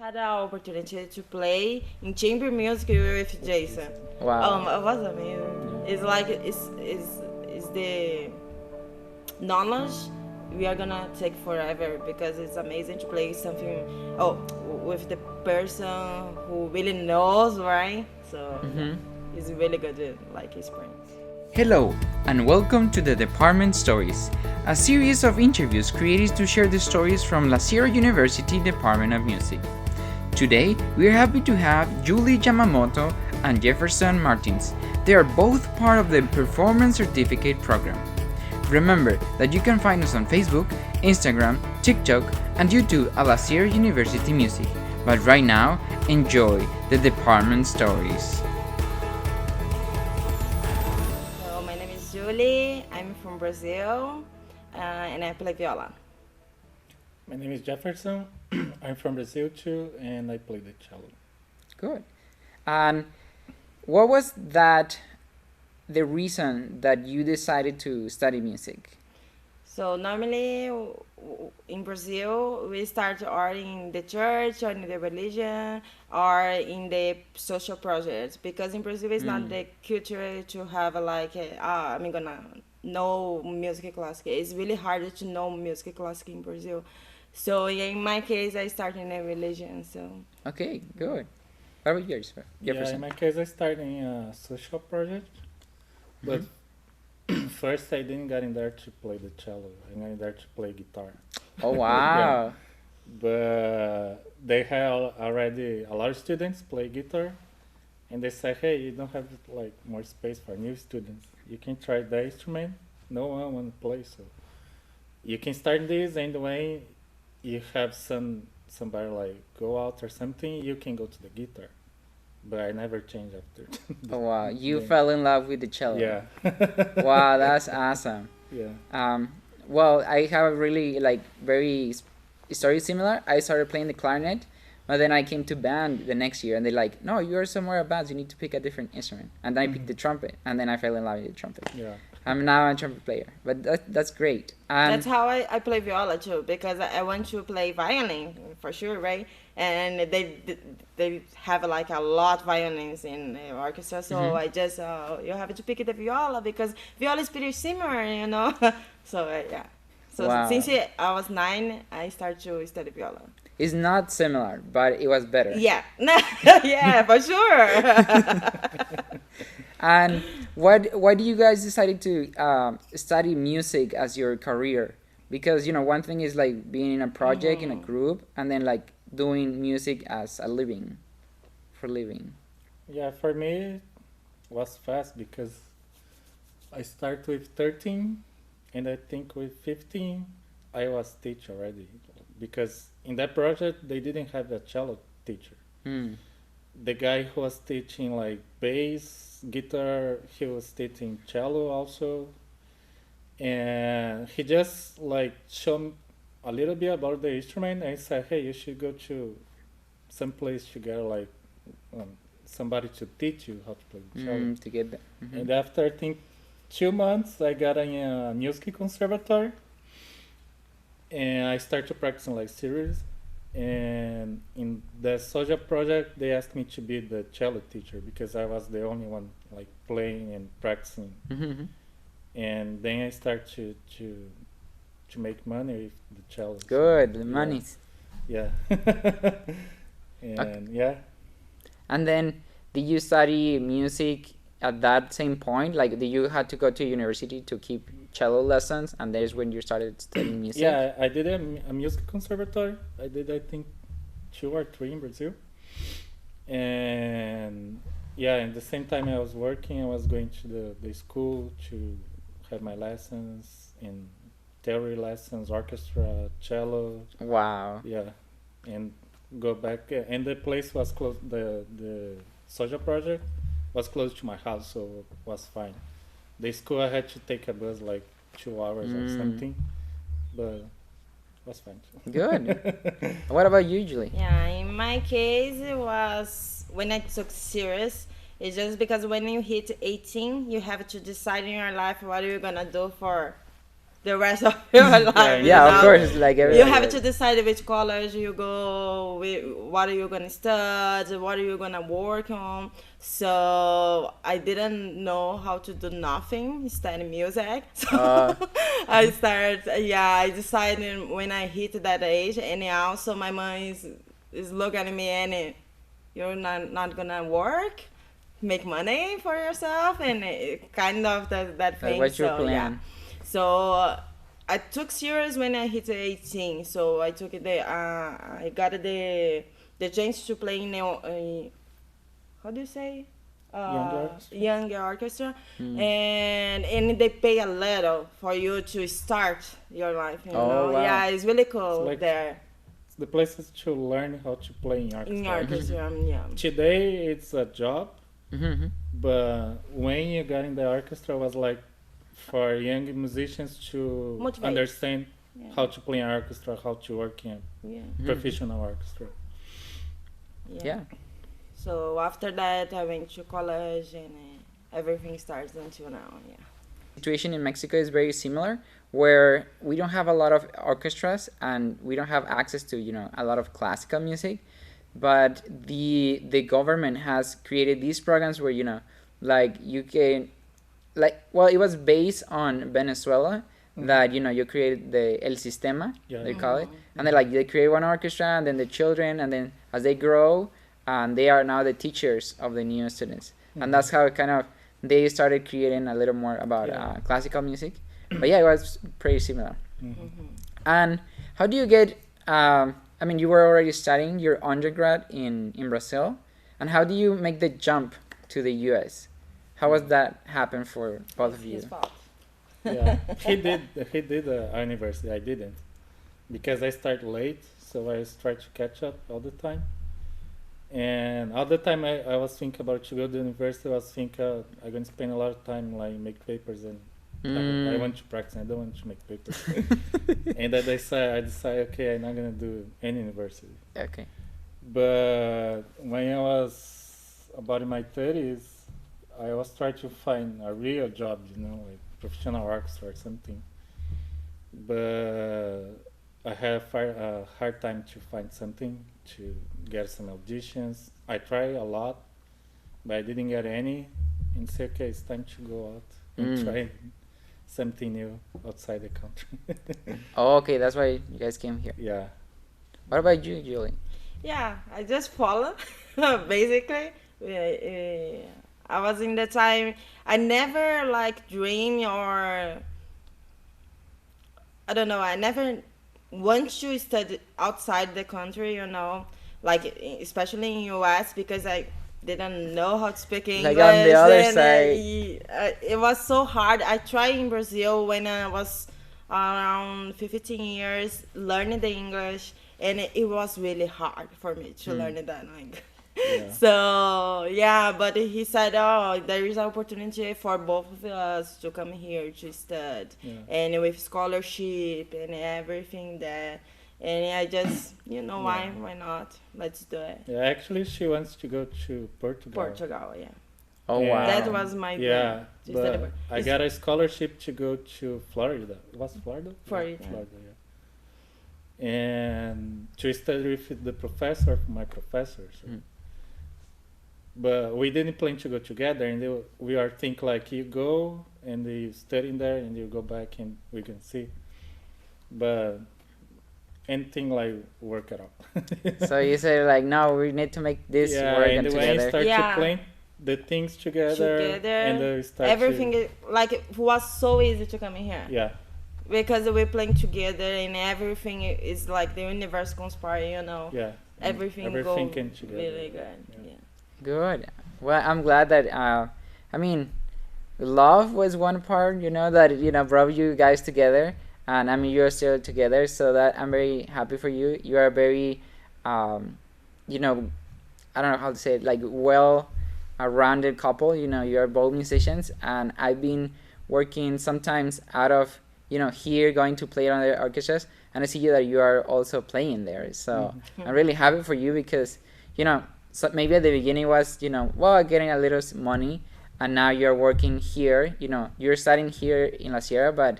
had an opportunity to play in chamber music with Jason. Wow. It was amazing. It's like it's the knowledge we are gonna take forever because it's amazing to play something. Oh, with the person who really knows, right? So Mhm. it's really good, like experience. Hello, and welcome to the Department Stories, a series of interviews created to share the stories from La Sierra University Department of Music. Today, we are happy to have Jully Yamamoto and Jefferson Martins. They are both part of the Performance Certificate program. Remember that you can find us on Facebook, Instagram, TikTok, and YouTube at La Sierra University Music. But right now, enjoy the Department Stories. So my name is Julie. I'm from Brazil, and I play viola. My name is Jefferson. I'm from Brazil too, and I play the cello. Good. And what was the reason that you decided to study music? So normally in Brazil we start or in the church or in the religion or in the social projects because in Brazil it's not the culture to have I'm gonna know music classic. It's really hard to know music classic in Brazil. So in my case I started in a religion. So Okay, good. What about yours, Yeah, in Jefferson? my case, I started in a social project, but first I didn't get in there to play the cello. I got in there to play guitar. Oh wow. But they had already a lot of students play guitar, and they said, "Hey, you don't have like more space for new students. You can try the instrument. No one want to play, so you can start this, and when you have somebody like go out or something, you can go to the guitar." But I never changed after. Oh wow. You Yeah. fell in love with the cello. Yeah. Wow, that's awesome. Yeah. Well, I have a really very story similar. I started playing the clarinet, but then I came to band the next year, and they're like, "No, you're somewhere advanced. You need to pick a different instrument." And then I picked the trumpet, and then I fell in love with the trumpet. Yeah. I'm now a trumpet player, but that's great. And that's how I play viola too because I want to play violin for sure, right? And they have like a lot violins in the orchestra, so I just you have to pick the viola because viola is pretty similar, you know. So yeah. So Wow. since I was 9, I started to study viola. it's not similar, but it was better. Yeah, yeah, for sure. And why do you guys decided to study music as your career? Because one thing is like being in a project in a group, and then like doing music as a living, for living. Yeah, for me it was fast because I started with 13, and I think with 15 I was teach already because in that project they didn't have a cello teacher. Hmm. The guy who was teaching like bass, guitar, he was teaching cello also, and he just like showed me a little bit about the instrument and said, "Hey, you should go to some place to get like somebody to teach you how to play the cello." To get that. And after I think 2 months, I got in a music conservatory, and I started practicing like serious. And in the social project, they asked me to be the cello teacher because I was the only one like playing and practicing. Mhm. And then I started to make money with the cello. So, Good, the yeah. money's. Yeah. And yeah. And then, did you study music at that same point? Like, did you had to go to university to keep cello lessons, and there's when you started studying music? Yeah, I did a music conservatory. I did, I think, 2 or 3 in Brazil. And yeah, at the same time I was working, I was going to the school to have my lessons in theory lessons, orchestra, cello. Wow. Yeah, and go back. And the place was close. The social project was close to my house, so it was fine. The school I had to take a bus like 2 hours or something, but it was fine. Good. What about you, Julie? Yeah, in my case, it was when I took serious. It's just because when you hit 18, you have to decide in your life what you're gonna do for the rest of your life. You Yeah, of know? course, like You everybody. have to decide which college you go, what are you gonna study, what are you gonna work on. So I didn't know how to do nothing, study music. So I started. Yeah, I decided when I hit that age, and also my mom is looking at me and you're not gonna work, make money for yourself, and kind of that Like, thing. what's your So yeah, plan? so I took serious when I hit 18. So I took it. I got the chance to play in how do you say? Young orchestra. Young orchestra, Mm. and they pay a little for you to start your life. You Oh, know, wow. yeah, it's really It's cool like there the places to learn how to play in in orchestra. orchestra. Yeah. Today it's a job, Mm-hmm. but when you got in the orchestra, was like for young musicians to Motivate. understand Yeah. how to play in orchestra, how to work in Yeah. professional orchestra. Yeah. So after that, I went to college, and everything starts until now. Yeah. Situation in Mexico is very similar, where we don't have a lot of orchestras and we don't have access to a lot of classical music, but the government has created these programs where like you can, like, well, it was based on Venezuela, that you create the El Sistema, Yeah. they call it, and they create one orchestra, and then the children, and then as they grow, and they are now the teachers of the new students, and that's how it kind of they started creating a little more about Yeah. classical music. But yeah, it was pretty similar. Mhm. And how do you get? I mean, you were already studying your undergrad in Brazil, and how do you make the jump to the U.S.? How was that happen for both of His you? fault. Yeah, he did. He did university. I didn't because I started late, so I tried to catch up all the time. And all the time I was thinking about to go to university. I was thinking I'm going to spend a lot of time like make papers, and I want to practice. I don't want to make papers. And I decided, okay, I'm not going to do any university. Okay. But when I was about in my 30s, I was trying to find a real job, like professional orchestra or something. But I had a hard time to find something, to get some auditions. I tried a lot, but I didn't get any. And say, okay, it's time to go out and try something new outside the country. Oh, okay. That's why you guys came here. Yeah. What about you, Julie? Yeah, I just follow, basically. I was in the time, I never like dream, or I don't know, I never want to study outside the country, like especially in US, because I didn't know how to speak English. Like on the other and side. it was so hard. I tried in Brazil when I was around 15 years learning the English, and it was really hard for me to learn that language. Yeah. So yeah, but he said, "Oh, there is an opportunity for both of us to come here to study, Yeah. and with scholarship and everything that." And I just, why not? Let's do it. Yeah, actually, she wants to go to Portugal. Portugal, yeah. Oh, wow. That was my dream. Yeah, to study but I It's got a scholarship to go to Florida. Was Florida? Florida. Yeah, Florida, yeah. And to study with the professor, my professor. So. But we didn't plan to go together, and we are think like you go and you study there, and you go back, and we can see. But anything like work it out. So you said like, no, we need to make this work and and when I together. start Yeah. to plan the things together, and we start everything to, it was so easy to come in here. yeah. Because we're playing together, and everything is like the universe conspire, Yeah. Everything came goes together. really good. Yeah. Yeah. Good. Well, I'm glad that I mean, love was one part, that brought you guys together, and I mean you're still together, so that I'm very happy for you. You are very, I don't know how to say it, like well rounded couple. You're both musicians, and I've been working sometimes out of here, going to play on the orchestras, and I see that you are also playing there. So I'm really happy for you, because so maybe at the beginning was well, getting a little money, and now you're working here. You're studying here in La Sierra, but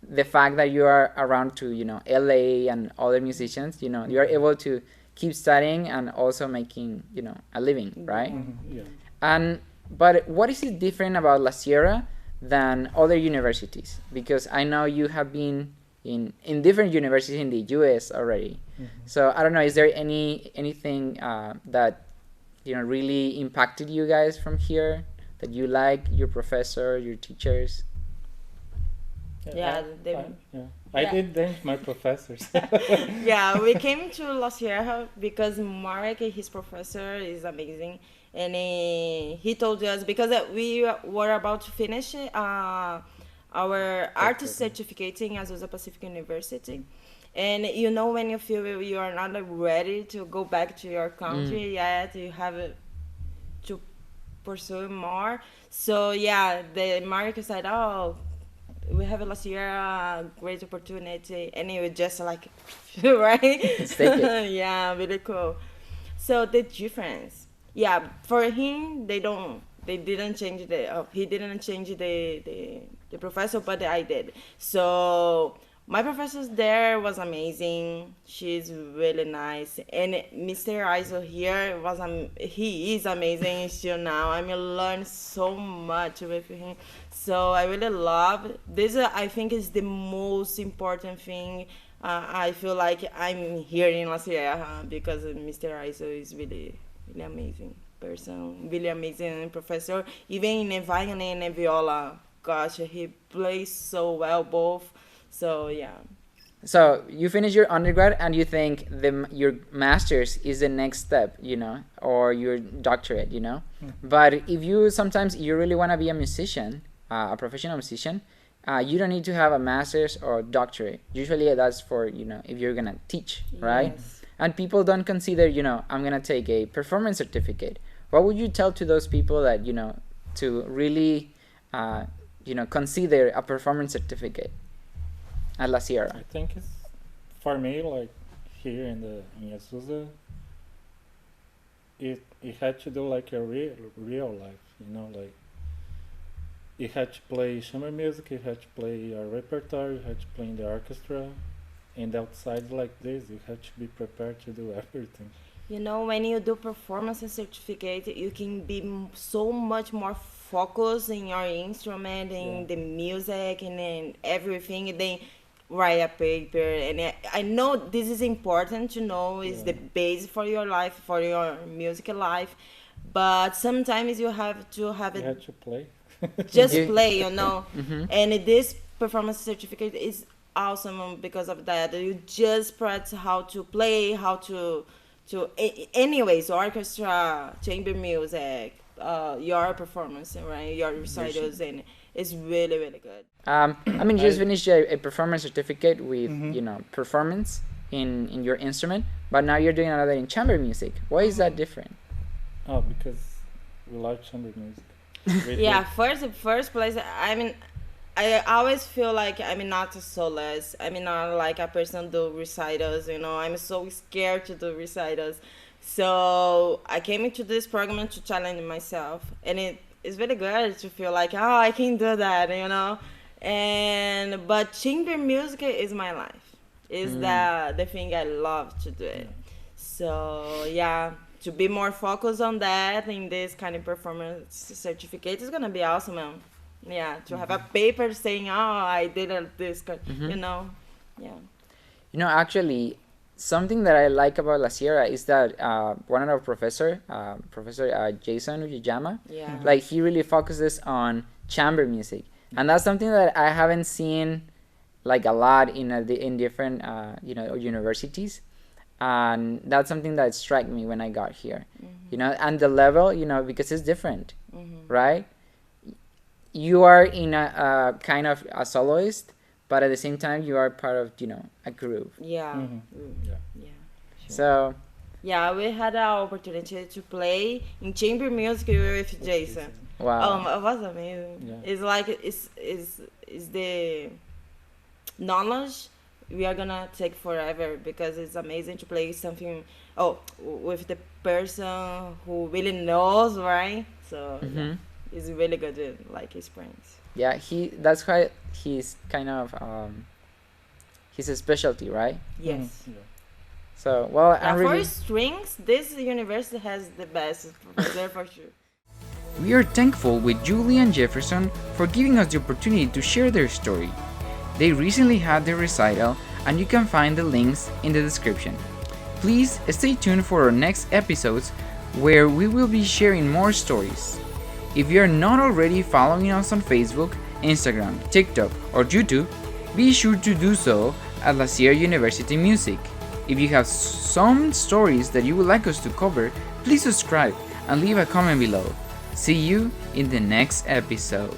the fact that you are around to, LA and other musicians, you are able to keep studying and also making, a living, right? Yeah. And but what is it different about La Sierra than other universities? Because I know you have been in different universities in the US already. So I don't know, is there anything that really impacted you guys from here, that you like, your professor, your teachers? Yeah, I yeah. did thank my professors. Yeah, we came to La Sierra because Marek, his professor, is amazing. And he told us, because we were about to finish our artist certificate in Azusa Pacific University. And when you feel you are not ready to go back to your country yet, you have to pursue more. So yeah, the Marek said, "Oh, we have last year a great opportunity," and it was just like, right? Let's take it. Yeah, really cool. So the difference, yeah, for him, they didn't change he didn't change the professor, but I did. So my professor there was amazing. She's really nice, and Mr. Iso here he is amazing still now. I mean, learn so much with him. So I really love this. I think is the most important thing. I feel like I'm here in La Sierra because Mr. Iso is really, really amazing person, really amazing professor. Even in violin and viola, gosh, he plays so well both. So yeah. So you finish your undergrad and you think your master's is the next step, or your doctorate, But if you really want to be a musician, a professional musician, you don't need to have a master's or doctorate. Usually that's for, if you're going to teach, right? Yes. And people don't consider, I'm going to take a performance certificate. What would you tell to those people that, to really, consider a performance certificate at La Sierra? I think it's, for me, like here in Azusa, it had to do like a real life, like you had to play chamber music, you had to play your repertoire, you had to play in the orchestra, and outside like this, you had to be prepared to do everything. When you do performance certificate, you can be so much more focused in your instrument, in the music, and in everything. Then write a paper, and I know this is important to know. Is the base for your life, for your music life, but sometimes you have to have You it. had to play. Just play, and this performance certificate is awesome because of that. You just practice how to play, how to anyways, orchestra, chamber music, your performance, right, your recitals, and it's really, really good. You just finished a performance certificate with performance in your instrument, but now you're doing another in chamber music. Why is that different? Oh, because we like chamber music. Yeah, first place. I mean, I always feel like I'm not a soloist. I'm not like a person do recitals. I'm so scared to do recitals. So I came into this program to challenge myself, and it's really good to feel like, oh, I can do that. But chamber music is my life. Is the thing I love to do it. So yeah, to be more focused on that in this kind of performance certificate is gonna be awesome, man. Yeah, to have a paper saying, "Oh, I did this," yeah. Actually, something that I like about La Sierra is that one of our Professor Jason Uyama, Yeah. like he really focuses on chamber music, and that's something that I haven't seen like a lot in different universities, and that's something that struck me when I got here, and the level, because it's different, right? You are in a kind of a soloist, but at the same time you are part of a group. Yeah. Yeah. Yeah. So Yeah, we had an opportunity to play in chamber music with Jason. wow. It was amazing. Yeah. It's like it's the knowledge we are gonna take forever because it's amazing to play something with the person who really knows, right? So yeah, it's really good like experience. Yeah, that's why he's kind of his specialty, right? Yes. Yeah. So, well, Yeah, I'm for really strings, this university has the best professor for sure. we are thankful with Jully and Jefferson for giving us the opportunity to share their story. They recently had their recital, and you can find the links in the description. Please stay tuned for our next episodes where we will be sharing more stories. If you are not already following us on Facebook, Instagram, TikTok, or YouTube, be sure to do so at La Sierra University Music. If you have some stories that you would like us to cover, please subscribe and leave a comment below. See you in the next episode.